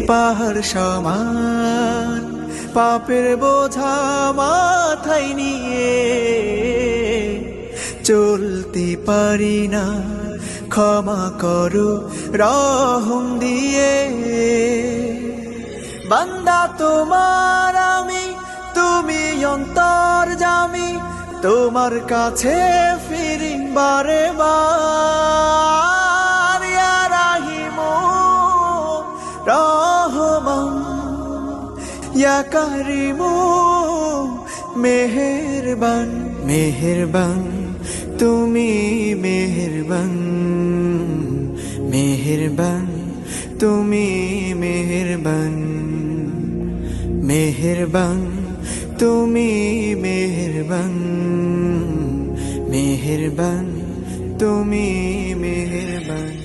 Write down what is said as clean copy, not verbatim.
পাহাড় সমান পাপের বোঝা মাথায় নিয়ে চলতে পারি না, ক্ষমা করো রহম দিয়ে। বান্দা তোমার আমি, তুমি অন্তর্যামী, তোমার কাছে ফিরি বারে বার। ইয়া রাহিমু রহমান, ইয়া কারিমু মেহেরবান, মেহেরবান তুমি মেহেরবান, মেহেরবান তুমি মেহেরবান, মেহেরবান তুমি মেহেরবান, মেহেরবান তুমি মেহেরবান।